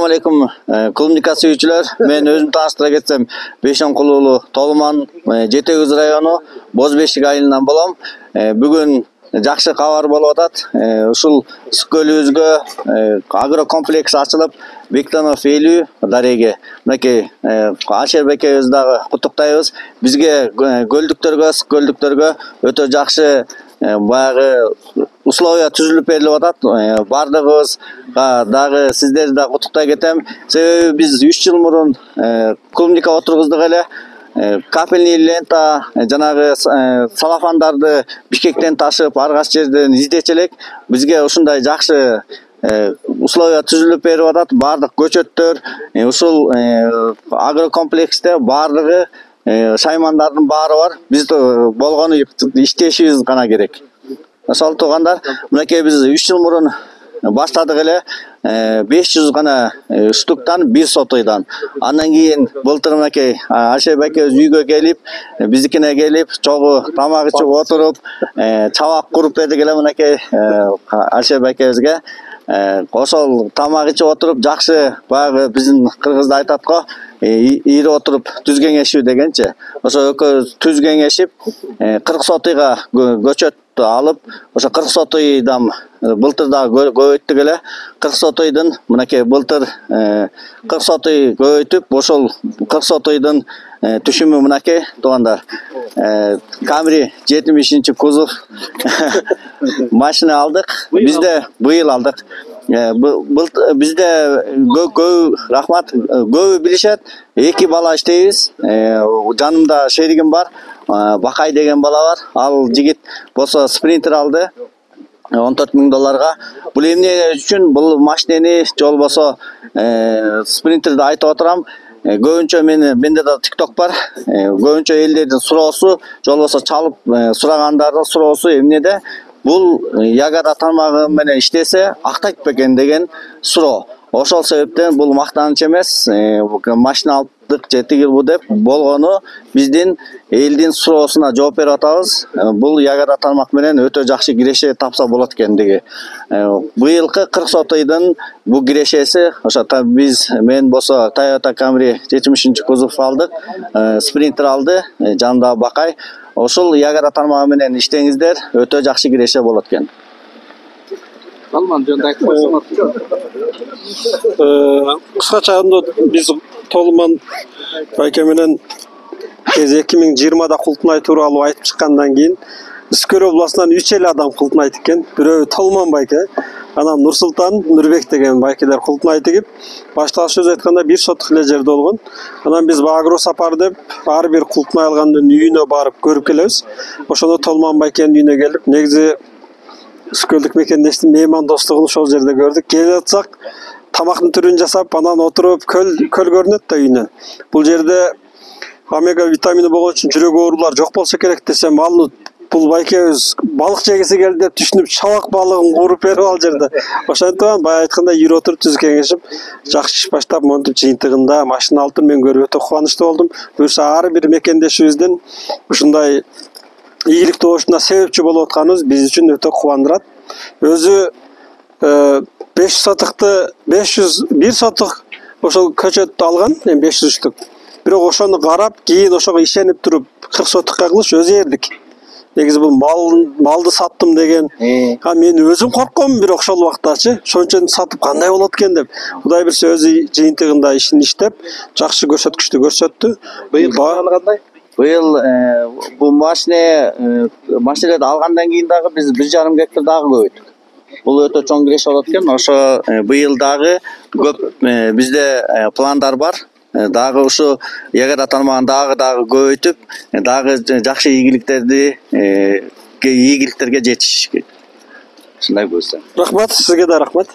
алейкум, клубника сүйүүчүлөр. Мен өзүм тааныштыра кетсем, Бешенкул уулу Толман, Жети Кыз району Бозбешик айылынан болом. Бүгүн жакшы кабар болуп атат. Ушул Сүкөлүбүзгө агрокомплекс ачылып, Бектанов ээлүү дареге. Мынакей Ашербекебизди дагы куттуктайбыз. Бизге көлдүктөргө, көлдүктөргө өтө жакшы баягы условия түзүлүп берилип атат. Бардыгыбызга дагы сиздерди да куттуктай кетем. Себеби биз 3 жыл мурун клубника отургуздук эле. Капельный лента, жанагы салафандарды Бишкектен ташып, ар кайсы жерден издечү элек. Бизге ушундай жакшы условия түзүлүп берип атат. Бардык көчөттөр ушул агрокомплексте бардыгы шаймандардын баары бар. Биз болгону иштешибиз гана керек. Ошол туугандар, мынакей биз 3 жыл мурун баштадык эле. 500 гана штуктан 1 сотойдан. Андан кийин былтыр мынакей Ашербекебиз үйгө келип, биздикине келип, чогуу тамак ичип отуруп, чабак куруп бердик эле мынакей Ашербекебизге. Ошол тамак ичип отуруп, жакшы баягы биздин кыргызда айтат го, ийри отуруп түз кеңешүү дегенчи. Ошо экөөбүз түз кеңешип, 40 сотыйга көчөт алып, ошо 40 сотыйдан былтыр да көбөйттүк эле. 40 сотыйдын мынакей былтыр 40 сотый көбөйтүп, ошол 40 сотыйдын түшүмү мынакей туугандар. Камри 70 кузов машина алдык. Бизде быйыл алдык. Бизде көп рахмат, көбү билишет. 2 бала иштейбиз. Жанымда шеригим бар. Бакай деген бала бар. Ал жигит болсо спринтер алды. $14,000. Бул эмне үчүн бул машинени жол болсо спринтерди айтып отурам. Көбүнчө менде да TikTok бар. Көбүнчө элдердин суроосу, жол болсо чалып сурагандардын суроосу эмнеде? Бул ягода тармагы менен иштесе актайт бекен деген суроо. Ошол себептен бул мактаныч эмес, машина алдык же тигил деп болгону биздин элдин суроосуна жооп берип атабыз. Бул ягода тармак менен өтө жакшы киреше тапса болот экендиги. Быйылкы 40 сотыйдын бул кирешеси, ошо мен болсо Toyota Camry 70 кузов алдык, спринтер алды, жанында Бакай. Ошол ягода тармагы менен иштеңиздер, өтө жакшы киреше болот экен. Талман жөнүндө айтып койсоңор. Кыскача биз Толман байке менен 2020-да Култунай тууралуу айтып чыккандан кийин Үскөр областынан 3 эле адам Култунай тиккен. Бирөө Толман байке, анан Нурсултан, Нурбек деген байкелер Култунай тигип, башталыш сөз айтканда 1 соттук эле жерде болгон. Анан биз агро сапар деп ар бир Култунай алгандын үйүнө барып көрүп келебиз. Ошондо Толман байкенин үйүнө келип, негизи Сүкөлдүк мекендештин меймандостугун ошол жерде көрдүк. Келип атсак, тамактын түрүн жасап, анан отуруп көл көрүнөт да үйүнөн. Бул жерде омега витамини болгон үчүн жүрөк оорулар жок болсо керек десем, ал бул байкебиз балык жегиси келди деп түшүнүп, чабак балыгын кууруп берип ал жерде. Ошондон бая айткандай үйрө отуруп түз кеңешип, жакшы иш баштап, монтип жыйынтыгында машина алып мен көрүп өтө кубанычтуу болдум. Буюрса ар бир мекендешибиздин ушундай ийгиликтүү болушуна себепчи болуп атканыбыз биз үчүн өтө кубандырат. Өзү 5 сотыкты 501 сотук ошол көчөттү алган, 500 штук. Бирок ошону карап, кийин ошого ишенип туруп 40 сотукка кылыш өзү эрдик. Негизи бул малды саттым деген. Мен өзүм коркком, бирок ошол убактачы, ошончон сатып кандай болот экен деп. Кудай билсе өзү жыйынтыгында ишин иштеп, жакшы көрсөткүчтү көрсөттү. Быйыл кандай? Быйыл бул машинелерди алгандан кийин дагы биз 1,5 гектар дагы көбөйттүк. Бул өтө чоң киреше болот экен. Ошо быйыл дагы көп бизде пландар бар. Дагы ушу ягода тармагын дагы көбөйтүп, дагы жакшы ийгиликтерге жетишиш керек. Ушундай болсо. Рахмат, сизге да рахмат.